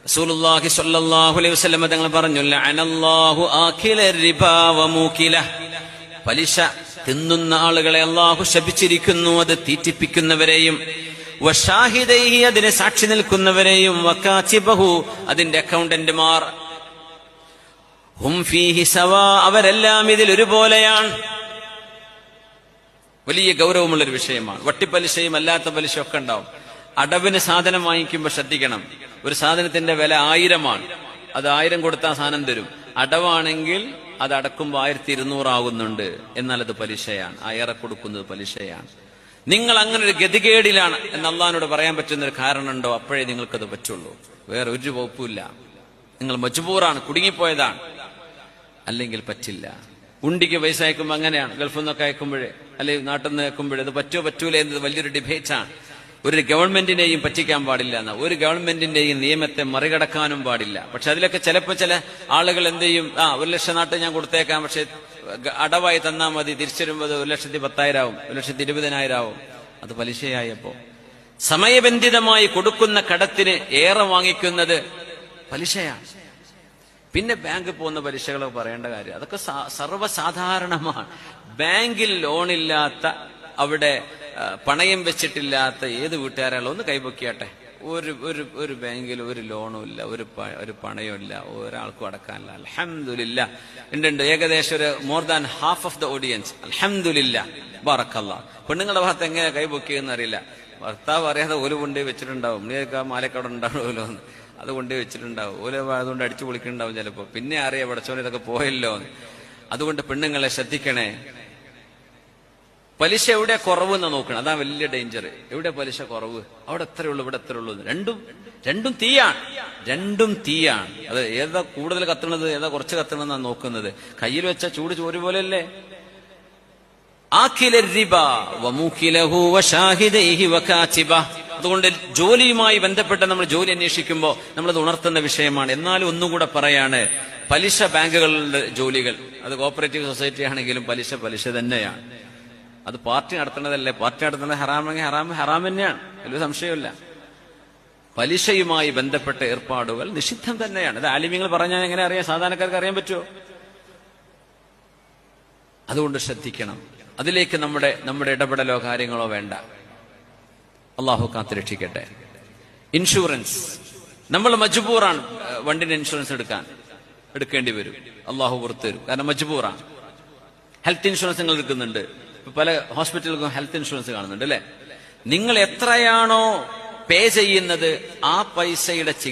റസൂലുള്ളാഹി സ്വല്ലല്ലാഹു അലൈഹി വസല്ലം തങ്ങൾ പറഞ്ഞു, ലഅനല്ലാഹു ആകില റിബാ വമൂകില. പലിശ തിന്നുന്ന ആളുകളെ അല്ലാഹു ശപിച്ചിരിക്കുന്നു, അത് തീറ്റിപ്പിക്കുന്നവരെയും, വശാഹിദൈഹി അതിനെ സാക്ഷി നിൽക്കുന്നവരെയും, വകാതിബഹു അതിന്റെ അക്കൗണ്ടന്റുമാർ, ഹും ഫീഹി സവാ അവരെല്ലാം ഇതിൽ ഒരുപോലെയാണ്. വലിയ ഗൗരവമുള്ളൊരു വിഷയമാണ്. വട്ടിപ്പലിശയും അല്ലാത്ത പലിശയും ഒക്കെ ഉണ്ടാവും. അടവിന് സാധനം വാങ്ങിക്കുമ്പോൾ ശ്രദ്ധിക്കണം, ഒരു സാധനത്തിന്റെ വില 1000 അത് 1000 കൊടുത്താൽ സാധനം തരും. അടവാണെങ്കിൽ അത് അടക്കുമ്പോൾ 1200 ആകുന്നുണ്ട്, എന്നാൽ അത് പലിശയാണ്. ഏറെ കൊടുക്കുന്നത് പലിശയാണ്. നിങ്ങൾ അങ്ങനെ ഒരു ഗതികേടിലാണ് എന്ന് അള്ളാഹിനോട് പറയാൻ പറ്റുന്നൊരു കാരണമുണ്ടോ? അപ്പോഴേ നിങ്ങൾക്കത് പറ്റുള്ളൂ. വേറെ ഒരു വകുപ്പില്ല. നിങ്ങൾ മജ്ബൂറാണ്, കുടുങ്ങിപ്പോയതാണ്, അല്ലെങ്കിൽ പറ്റില്ല. ഉണ്ടിക്ക് പൈസ അയക്കുമ്പോൾ അങ്ങനെയാണ്. ഗൾഫിൽ നിന്നൊക്കെ അയക്കുമ്പോഴേ അല്ലെങ്കിൽ നാട്ടിൽ നിന്ന് അയക്കുമ്പോഴേ അത് പറ്റുമോ പറ്റൂല എന്നത് വലിയൊരു ഡിബേറ്റാണ്. ഒരു ഗവൺമെന്റിനെയും പറ്റിക്കാൻ പാടില്ല എന്ന, ഒരു ഗവൺമെന്റിന്റെയും നിയമത്തെ മറികടക്കാനും പാടില്ല. പക്ഷെ അതിലൊക്കെ ചിലപ്പോൾ ചില ആളുകൾ എന്ത് ചെയ്യും, 1,00,000 നാട്ടിൽ ഞാൻ കൊടുത്തേക്കാം, പക്ഷെ അടവായി തന്നാൽ മതി, തിരിച്ചു വരുമ്പോൾ 1,10,000 ആവും, 1,20,000 ആവും. അത് പലിശയായപ്പോ സമയബന്ധിതമായി കൊടുക്കുന്ന കടത്തിന് ഏറെ വാങ്ങിക്കുന്നത് പലിശയാണ്. പിന്നെ ബാങ്കിൽ പോകുന്ന പലിശകളൊക്കെ പറയേണ്ട കാര്യം, അതൊക്കെ സർവ്വസാധാരണമാണ്. ബാങ്കിൽ ലോണില്ലാത്ത, അവിടെ പണയം വെച്ചിട്ടില്ലാത്ത ഏത് വീട്ടുകാരാണോ ഒന്ന് കൈപൊക്കിയാട്ടെ. ഒരു ബാങ്കിൽ ഒരു ലോണും ഇല്ല, ഒരു പണയവും ഇല്ല, ഒരാൾക്കും അടക്കാനില്ല. അൽഹംദുലില്ലാഹ്. ഉണ്ട് ഏകദേശം ഒരു more than half of the audience. അൽഹംദുലില്ലാഹ്, ബറക്കല്ലാഹ്. പെണ്ണുങ്ങളുടെ ഭാഗത്ത് എങ്ങനെ കൈപൊക്കിയെന്ന് അറിയില്ല. ഭർത്താവ് അറിയാതെ ഓല് കൊണ്ടേ വെച്ചിട്ടുണ്ടാവും. മാലക്കട ഉണ്ടാവുമല്ലോ എന്ന്, അത് കൊണ്ടേ വെച്ചിട്ടുണ്ടാവും. ഓല് അതുകൊണ്ട് അടിച്ചു പൊളിക്കുന്നുണ്ടാവും ചിലപ്പോ. പിന്നെ അറിയാം പടച്ചോനെ ഇതൊക്കെ പോയല്ലോ എന്ന്. അതുകൊണ്ട് പെണ്ണുങ്ങളെ ശ്രദ്ധിക്കണേ. പലിശ എവിടെ കുറവെന്ന് നോക്കണം, അതാ വലിയ ഡേഞ്ചർ. എവിടെ പലിശ കുറവ്, അവിടെ എത്രയുള്ളൂ, ഇവിടെ എത്രയുള്ളൂ. രണ്ടും തീയാണ്, രണ്ടും തീയാണ്. അത് ഏതാ കൂടുതൽ കത്തണത്, ഏതാ കുറച്ച് കത്തണമെന്നാണ് നോക്കുന്നത്. കയ്യിൽ വെച്ച ചൂട് ചോര് പോലെയല്ലേ. അതുകൊണ്ട് ജോലിയുമായി ബന്ധപ്പെട്ട് നമ്മൾ ജോലി അന്വേഷിക്കുമ്പോൾ നമ്മളത് ഉണർത്തുന്ന വിഷയമാണ്. എന്നാലും ഒന്നുകൂടെ പറയാണ്, പലിശ ബാങ്കുകളുടെ ജോലികൾ, അത് കോപ്പറേറ്റീവ് സൊസൈറ്റി ആണെങ്കിലും പലിശ തന്നെയാണ്. അത് പാർട്ടി നടത്തുന്നതല്ലേ. പാർട്ടി നടത്തുന്നത് ഹറാമെങ്കിൽ ഹറാം തന്നെയാണ്, വലിയ സംശയമില്ല. പലിശയുമായി ബന്ധപ്പെട്ട ഏർപ്പാടുകൾ നിഷിദ്ധം തന്നെയാണ്. അത് ആലിമ്യങ്ങൾ പറഞ്ഞാൽ എങ്ങനെ അറിയാം? സാധാരണക്കാർക്ക് അറിയാൻ പറ്റുമോ? അതുകൊണ്ട് ശ്രദ്ധിക്കണം. അതിലേക്ക് നമ്മുടെ ഇടപെടലോ കാര്യങ്ങളോ വേണ്ട. അള്ളാഹു കാത്തുരക്ഷിക്കട്ടെ. ഇൻഷുറൻസ് നമ്മൾ മജ്ബൂറാണ്. വണ്ടിന്റെ ഇൻഷുറൻസ് എടുക്കേണ്ടി വരും. അള്ളാഹു പുറത്തു തരും, കാരണം മജ്ബൂറാണ്. ഹെൽത്ത് ഇൻഷുറൻസ് നിങ്ങൾ എടുക്കുന്നുണ്ട്. പല ഹോസ്പിറ്റലുകൾക്കും ഹെൽത്ത് ഇൻഷുറൻസ് കാണുന്നുണ്ട് അല്ലെ. നിങ്ങൾ എത്രയാണോ പേ ചെയ്യുന്നത് ആ പൈസയുടെ ചികിത്സ